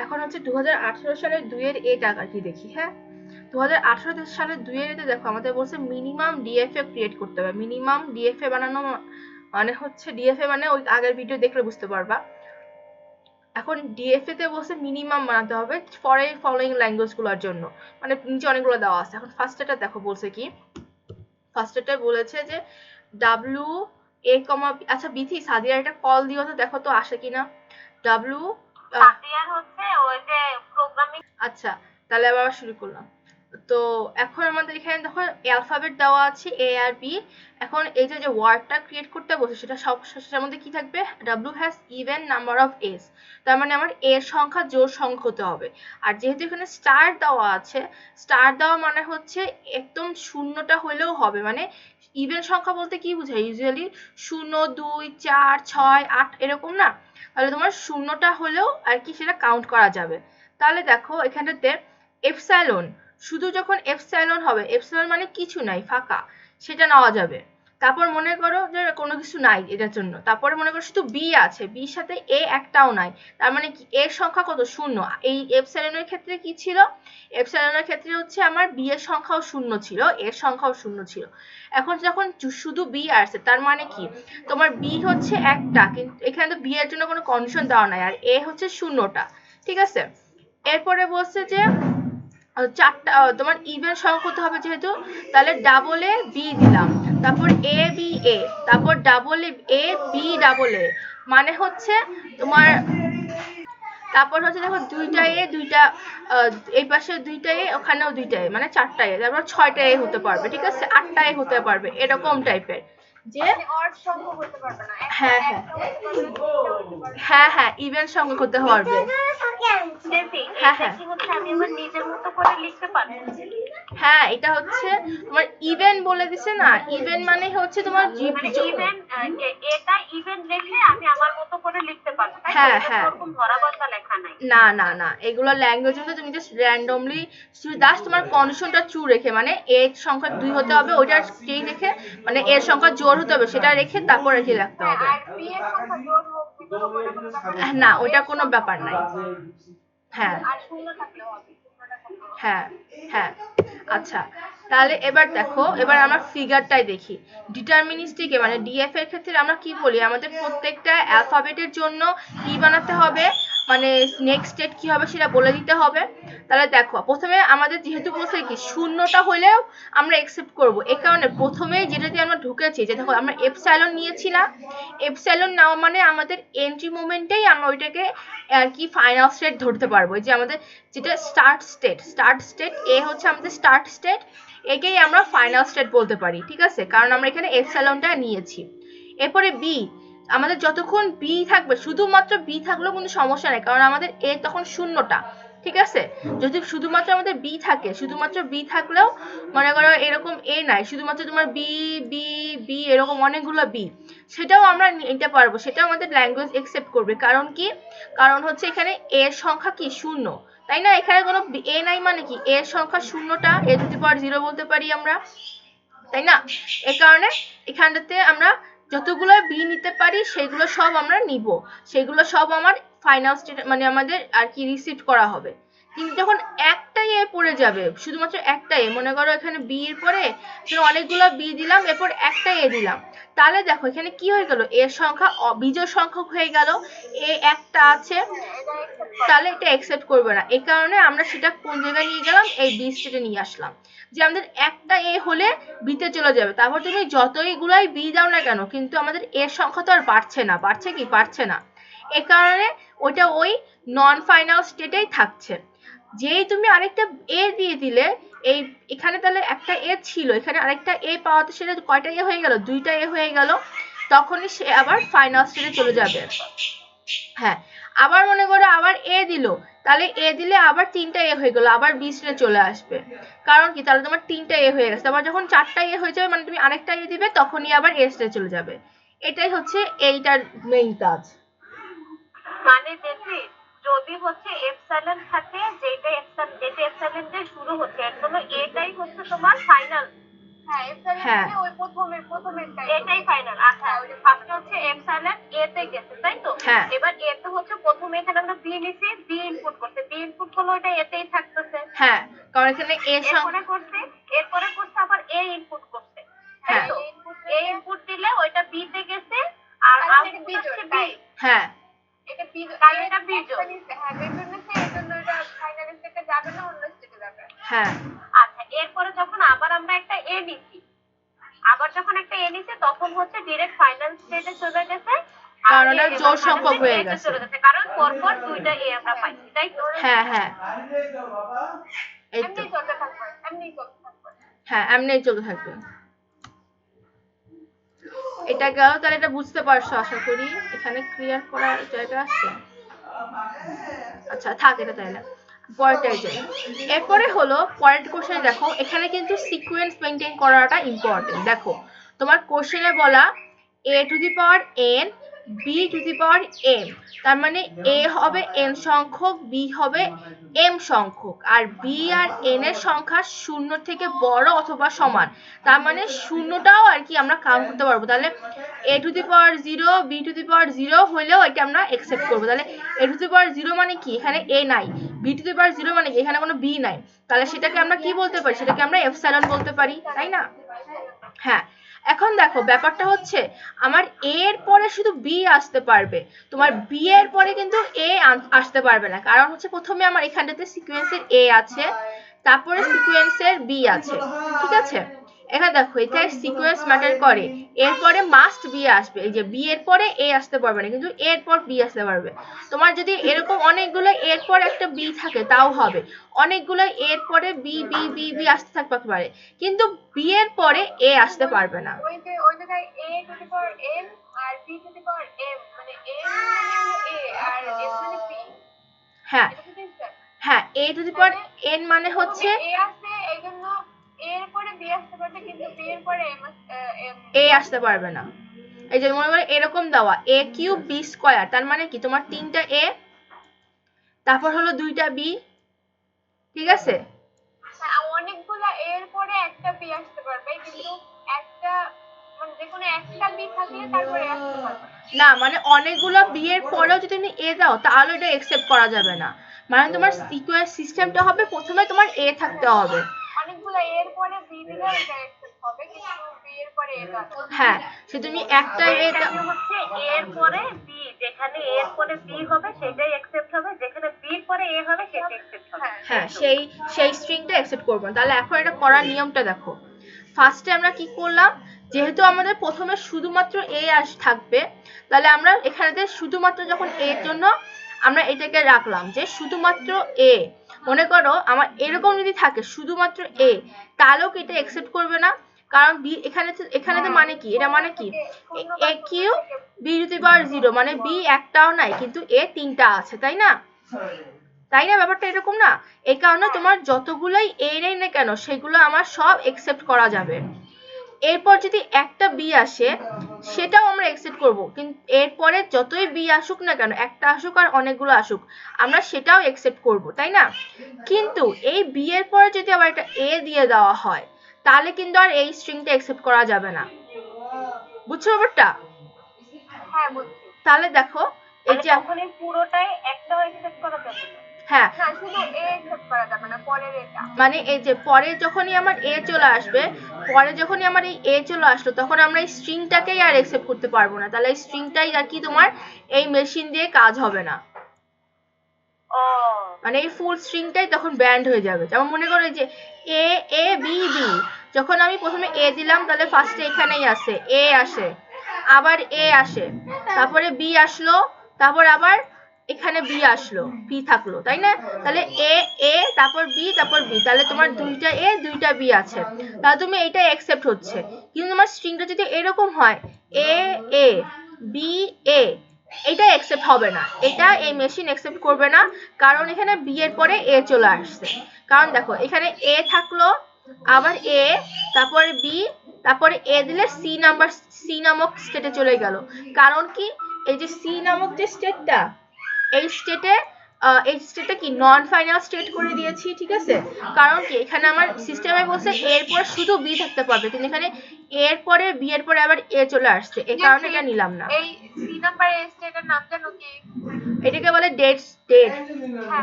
এখন হচ্ছে 2018 সালের 2 এর এ টাকা কি দেখি। হ্যাঁ, 2018 সালের 2 এর এতে দেখো আমাদের বলছে মিনিমাম ডিএফএ ক্রিয়েট করতে হবে। মিনিমাম ডিএফএ বানানো মানে হচ্ছে ডিএফএ মানে ওই আগের ভিডিও দেখলে বুঝতে পারবা। এখন ডিএফএ তে বলছে মিনিমাম বানাতে হবে ফর এই ফলোইং ল্যাঙ্গুয়েজ গুলোর জন্য, মানে নিচে অনেকগুলো দেওয়া আছে। এখন ফার্স্ট এটা দেখো বলছে কি, ফার্স্ট এটা বলেছে যে ডাব্লিউ এ কমা, আচ্ছা বিথি সাদিয়ার একটা কল দিও তো, দেখো তো আসে কিনা। ডাব্লিউ সাদিয়ার হচ্ছে ওই যে প্রোগ্রামিং। আচ্ছা তাহলে আবার শুরু করলাম। তো এখন আমাদের এখানে দেখো অ্যালফাবেট দেওয়া আছে এ আর বি। এখন এই যে ওয়ার্ডটা ক্রিয়েট করতে বলছে সেটা সব সেটার মধ্যে কি থাকবে, W has even number of S, তার মানে আমার এর সংখ্যা জোড় সংখ্যা হতে হবে। আর যেহেতু এখানে স্টার দেওয়া আছে, স্টার দেওয়া মানে হচ্ছে একদম শূন্যটা হলেও হবে, মানে ইভেন সংখ্যা বলতে কি বোঝায়, ইউজুয়ালি 0 2 4 6 8 এরকম না, তাহলে তোমার শূন্যটা হলেও আর কি সেটা কাউন্ট করা যাবে। তাহলে দেখো এখানটাতে এপসাইলন, শুধু যখন এপসাইলন হবে, এপসাইলন মানে কিছু নাই ফাঁকা, সেটা নেওয়া যাবে। তারপর মনে করো যে কোনো কিছু নাই এটার জন্য, তারপরে মনে করো শুধু বি আছে, বির সাথে এ একটাও নাই, তার মানে কি এর সংখ্যা কত, শূন্য। এই এপসাইলনের ক্ষেত্রে কি ছিল, এপসাইলনের ক্ষেত্রে হচ্ছে আমার বি এর সংখ্যাও শূন্য ছিল, এর সংখ্যাও শূন্য ছিল। এখন যখন শুধু বি আসছে তার মানে কি তোমার বি হচ্ছে একটা, কিন্তু এখানে তো বি এর জন্য কোনো কন্ডিশন দেওয়া নাই, আর এ হচ্ছে শূন্যটা, ঠিক আছে। এরপরে বলছে যে চারটা তোমার ইভেন সংখ্যা হতে হবে যেহেতু, তাহলে ডাবল এ বি দিলাম, তারপর এ বি এ, তারপর double A B double A, মানে হচ্ছে তোমার, তারপর হচ্ছে দেখো দুইটা এ দুইটা এই পাশে দুইটা এ ওখানেও দুইটা এ, মানে চারটা এ, তারপর 6টা এ হতে পারবে, ঠিক আছে, 8টা এ হতে পারবে, এরকম টাইপের যে অড সংখ্যক হতে পারবে না, হ্যাঁ হ্যাঁ হ্যাঁ হ্যাঁ ইভেন সংখ্যক হতে পারবে। হ্যাঁ হ্যাঁ কি হচ্ছে আমি আমার নিজের মতো করে লিখতে পারবো। হ্যাঁ এটা হচ্ছে তোমার ইভেন বলে দিছে না, ইভেন মানে হচ্ছে তোমার ইভেন, এটা ইভেন লিখে আমি আমার মতো করে লিখতে পারবো। হ্যাঁ হ্যাঁ এরকম ধরাবাঁধা লেখা নাই। না না না, এগুলো ল্যাঙ্গুয়েজ মধ্যে তুমি জাস্ট র্যান্ডমলি জাস্ট তোমার কন্ডিশনটা ট্রু রেখে, মানে এর সংখ্যা 2 হতে হবে ওইটা যেই রেখে, মানে এর সংখ্যা জোড় হতে হবে সেটা রেখে তারপর রেখে রাখতে হবে। আর বি এর সংখ্যা জোড় হোক বিজোড় হোক ওটা কোনো ব্যাপার না। না ওইটা কোনো ব্যাপার নাই। হ্যাঁ আর শূন্য থাকলেও হবে, শূন্যটা থাকলেও হবে। হ্যাঁ হ্যাঁ আচ্ছা তাহলে এবার দেখো, এবার আমরা ফিগারটাই দেখি। ডিটারমিনিস্টিকে মানে ডিএফ এর ক্ষেত্রে আমরা কি বলি, আমাদের প্রত্যেকটা অ্যালফাবেটের জন্য কি বানাতে হবে, মানে নেক্সট স্টেট কি হবে সেটা বলে দিতে হবে। তাহলে দেখো প্রথমে আমাদের যেহেতু বলছে কি শূন্যটা হলেও আমরা একসেপ্ট করব, এই কারণে প্রথমে যেটা দিয়ে আমরা ঢুকেছি, যে দেখো আমরা এপসাইলন নিয়েছি না, এপসাইলন নেওয়া মানে আমাদের এন্ট্রি মোমেন্টেই আমরা ওইটাকে আর কি ফাইনাল স্টেট ধরতে পারবো, যে আমাদের যেটা স্টার্ট স্টেট এ হচ্ছে আমাদের স্টার্ট স্টেট, একেই আমরা ফাইনাল স্টেট বলতে পারি, ঠিক আছে, কারণ আমরা এখানে এপসাইলনটা নিয়েছি। এরপরে বি, আমাদের যতক্ষণ বি থাকবে, শুধুমাত্র বি থাকলেও কিন্তু সমস্যা নেই, কারণ আমাদের এ তখন শূন্যটা, ঠিক আছে। যদি শুধুমাত্র আমাদের বি থাকে, শুধুমাত্র বি থাকলেও মনে করো এরকম এ নাই, শুধুমাত্র তোমার বি বি বি এরকম অনেকগুলো বি, সেটাও আমরা নিতে পারবো, সেটাও আমাদের ল্যাঙ্গুয়েজ একসেপ্ট করবে। কারণ কি, কারণ হচ্ছে এখানে এর সংখ্যা কি শূন্য, তাই না, এখানে কোনো এ নাই মানে কি এর সংখ্যা শূন্যটা, এ টু দি পাওয়ার 0 বলতে পারি আমরা, তাই না। এই কারণে এখানটাতে আমরা যতগুলো বি নিতে পারি সেগুলো সব আমরা নিব, সেগুলো সব আমার ফাইনাল স্টেট মানে আমাদের আর কি রিসিভ করা হবে। কিন্তু যখন একটাই এ পড়ে যাবে, শুধুমাত্র একটাই, মনে করো এখানে বি এর পরে অনেকগুলো বি দিলাম, এরপর একটা এ দিলাম, তাহলে দেখো এখানে কি হয়ে গেল, এর সংখ্যা বিজোড় সংখ্যক হয়ে গেল, এ একটা আছে, তাহলে এটা একসেপ্ট করবে না। এই কারণে আমরা সেটা কোন জায়গায় নিয়ে গেলাম, এই বি স্টেটে নিয়ে আসলাম, যে আমাদের একটা এ হলে বিতে চলে যাবে। তারপর তুমি যতই গুলাই বি দাও না কেন, কিন্তু আমাদের এর সংখ্যা তো আর বাড়ছে না, বাড়ছে কি, বাড়ছে না। এ কারণে ওটা ওই নন ফাইনাল স্টেটেই থাকছে। যেই তুমি আরেকটা এ দিয়ে দিলে, এই এখানে তাহলে একটা এ ছিল, এখানে আরেকটা এ পাওয়াতে সেটা কয়টা এ হয়ে গেল, দুইটা এ হয়ে গেল, তখনই সে আবার ফাইনাল স্টেটে চলে যাবে। হ্যাঁ আবার মনে করো আবার এ দিল, তাহলে এ দিলে আবার 3টা এ হয়ে গেল, আবার বি স্টেটে চলে আসবে। কারণ কি, তাহলে তোমার 3টা এ হয়ে গেছে, আবার যখন 4টা এ হয়ে যাবে মানে তুমি আরেকটা এ দিবে, তখনই আবার এ স্টেটে চলে যাবে। এটাই হচ্ছে এইটার মেইন কাজ। মানে দেখি যদি হচ্ছে এপসাইলন থাকে, যেটা এপসাইলন দিয়ে শুরু হচ্ছে, এর জন্য এটাই হচ্ছে তোমার ফাইনাল। হ্যাঁ এপসাইলন মানে ওই প্রথমেরটাই এটাই ফাইনাল। আচ্ছা ওই যে ফার্স্টে হচ্ছে এপসাইলন এ তে গেছে, তাই তো। হ্যাঁ এবার এ তো হচ্ছে প্রথমে এখানে আমরা বি নিছি, বি ইনপুট করতে, বি ইনপুট করলে ওটা এতেই থাকতেছে। হ্যাঁ কারণ এখানে এ এরপরে করছে আবার এ ইনপুট করছে, তাই হ্যাঁ তো? এ ইনপুট দিলে ওইটা বি তে গেছে আর আউটপুট হচ্ছে বি। হ্যাঁ এটা বি, তাই এটা বিজোড়। হ্যাঁ বিজোড় নিছে, এজন্য এটা ফাইনাল স্টেটে যাবে না, অন্য স্টেটে যাবে। হ্যাঁ আচ্ছা, এরপরে যখন আবার আমরা একটা এ নিছি, তখন হচ্ছে ডিরেক্ট ফাইনাল স্টেটে চলে গেছে, কারণ ওটা জোড় সংখ্যক হয়ে গেছে। কারণ পরপর দুইটা এ আমরা পাইছি, তাই তো? হ্যাঁ হ্যাঁ এই তো এমনি চলতে থাকবে, এমনি চলতে থাকবে। হ্যাঁ এমনি চলতে থাকবে। এটা গেল, তাহলে এটা বুঝতে পারছো আশা করি, এখানে ক্লিয়ার করার জায়গা আছে। আচ্ছা থাক এটা তাহলে, পরেরটাই যাই। এরপরে হলো পরের কোশ্চেনে দেখো, এখানে কিন্তু সিকোয়েন্স মেনটেন করাটা ইম্পর্টেন্ট। দেখো তোমার কোশ্চেনে বলা a to the power n b to the power m, তার মানে a হবে n সংখ্যক, b হবে m সংখ্যক, আর b আর n এর সংখ্যা শূন্য থেকে বড় অথবা সমান, তার মানে শূন্যটাও আর কি আমরা কাউন্ট করতে পারবো। তাহলে a to the power 0 b to the power 0 হলেও এটা আমরা অ্যাকসেপ্ট করবো। তাহলে a টু দি পাওয়ার 0 মানে কি, এখানে a নাই, b টু দি পাওয়ার 0 মানে কি, এখানে কোনো b নাই, তাহলে সেটাকে আমরা কি বলতে পারি, সেটাকে আমরা এপসাইলন বলতে পারি, তাই না? হ্যাঁ এখন দেখো ব্যাপারটা হচ্ছে আমার a এর পরে শুধু b আসতে পারবে, তোমার b এর পরে কিন্তু a আসতে পারবে না, কারণ হচ্ছে প্রথমে আমার এখানটাতে সিকোয়েন্সের a আছে, তারপরে সিকোয়েন্সের b আছে, ঠিক আছে? এখানে দেখো এটা সিকোয়েন্স ম্যাটার করে, এরপরে মাস্ট বি আসবে, এই যে বি এর পরে এ আসতে পারবে না, কিন্তু এর পর বি আসতে পারবে। তোমার যদি এরকম অনেকগুলো এর পর একটা বি থাকে তাও হবে, অনেকগুলো এর পরে বি বি বি বি আসতে থাকতে পারে, কিন্তু বি এর পরে এ আসতে পারবে না। ওই জায়গায় a to the power m আর b to the power m, মানে m মানে হলো a আর m মানে b। হ্যাঁ এটা বুঝছেন? হ্যাঁ a to the power n মানে হচ্ছে a আছে, এইজন্য a এর পরে b আসতে পারবে, কিন্তু b এর পরে a আসতে পারবে না। এই যে মনে করে এরকম দেওয়া a কিউব b স্কয়ার, তার মানে কি তোমার 3টা a, তারপর হলো 2টা b, ঠিক আছে? হ্যাঁ অনেকগুলা a এর পরে একটা b আসতে পারবে, কিন্তু একটা মানে যে কোনো একটা b থাকলে তারপরে আসতে পারবে না, মানে অনেকগুলো বি এর পরেও যদি তুমি এ দাও তাহলে এটা অ্যাকসেপ্ট করা যাবে না, মানে তোমার সিকোয়েন্স সিস্টেমটা হবে প্রথমে তোমার এ থাকতে হবে। অনেকগুলো a এর পরে b দিলে এটা অ্যাকসেপ্ট হবে, কিন্তু b এর পরে a দাও। হ্যাঁ সে তুমি একটা এ হচ্ছে a এর পরে b, যেখানে a এর পরে b হবে সেটাই অ্যাকসেপ্ট হবে, যেখানে b এর পরে a হবে সেটাই অ্যাকসেপ্ট হবে। হ্যাঁ সেই স্ট্রিংটা অ্যাকসেপ্ট করব না। তাহলে এখন এটা করার নিয়মটা দেখো, ফার্স্টে আমরা কি করলাম, যেহেতু আমাদের প্রথমে শুধুমাত্র এ থাকবে, তাহলে আমরা এখানে শুধুমাত্র যখন এর জন্য আমরা এটাকে রাখলাম যে শুধুমাত্র এ, মনে করো আমার এরকম যদি থাকে শুধুমাত্র এ, তাহলেও কি এটা অ্যাকসেপ্ট করবে না, কারণ বি এখানে তো মানে কি, এটা মানে কি এ Q B two the power 0, মানে বি একটাও নাই কিন্তু এ 3টা আছে, তাই না? তাই না, ব্যাপারটা এরকম না? এই কারণে তোমার যতগুলোই এ নেই না কেন সেগুলো আমার সব অ্যাকসেপ্ট করা যাবে। এরপর যদি একটা বি আসে সেটাও আমরা অ্যাকসেপ্ট করব, কিন্তু এরপরে যতই বি আসুক না কেন, একটা আসুক আর অনেকগুলো আসুক, আমরা সেটাও অ্যাকসেপ্ট করব, তাই না? কিন্তু এই বি এর পরে যদি আবার একটা এ দিয়ে দেওয়া হয় তাহলে কিন্তু আর এই স্ট্রিংটা অ্যাকসেপ্ট করা যাবে না, বুঝছো ব্যাপারটা? হ্যাঁ বুঝছি। তাহলে দেখো এই যে এখন এই পুরোটাই একটাও অ্যাকসেপ্ট করা যাবে না। হ্যাঁ না শুধু a অ্যাকসেপ্ট করা যাবে না, পরের এটা, মানে এই যে পরে যখনই আমার এ চলে আসবে, পরে যখনই আমার এই এ চলে আসলো তখন আমরা এই স্ট্রিংটাকেই আর অ্যাকসেপ্ট করতে পারবো না, তাহলে এই স্ট্রিংটাই আর কি তোমার এই মেশিন দিয়ে কাজ হবে না, মানে এই ফুল স্ট্রিংটাই তখন ব্যান্ড হয়ে যাবে। যেমন মনে করো যে এ এ বি বি, যখন আমি প্রথমে এ দিলাম তাহলে ফার্স্টে এখানেই আসে এ আসে, আবার এ আসে, তারপরে বি আসলো, তারপর আবার এখানে বি আসলো, বি থাকলো, তাই না? তাহলে এ এ তারপর বি তারপর বি, তাহলে তোমার 2টা এ 2টা বি আছে, তাহলে তুমি এটা অ্যাকসেপ্ট হচ্ছে। কিন্তু তোমার স্ট্রিংটা যদি এরকম হয় এ এ বি এ, এটা অ্যাকসেপ্ট হবে না, এটা এই মেশিন অ্যাকসেপ্ট করবে না, কারণ এখানে বি এর পরে এ চলে আসছে। কারণ দেখো এখানে এ থাকলো, আবার এ, তারপরে বি, তারপরে এ দিলে সি নামক স্টেটে চলে গেল। কারণ কি, এই যে সি নামক যে স্টেটটা, এই স্টেটে কি নন ফাইনাল স্টেট করে দিয়েছি, ঠিক আছে? কারণ কি এখানে আমার সিস্টেমে বলছে এর পরে শুধু বি থাকতে পারবে, কিন্তু এখানে এর পরে বি এর পরে আবার এ চলে আসছে, এই কারণে এটা নিলাম না। এই সি নাম্বারে এসছে এটার নাম জানো কি? এটাকে বলে ডেট স্টেট। হ্যাঁ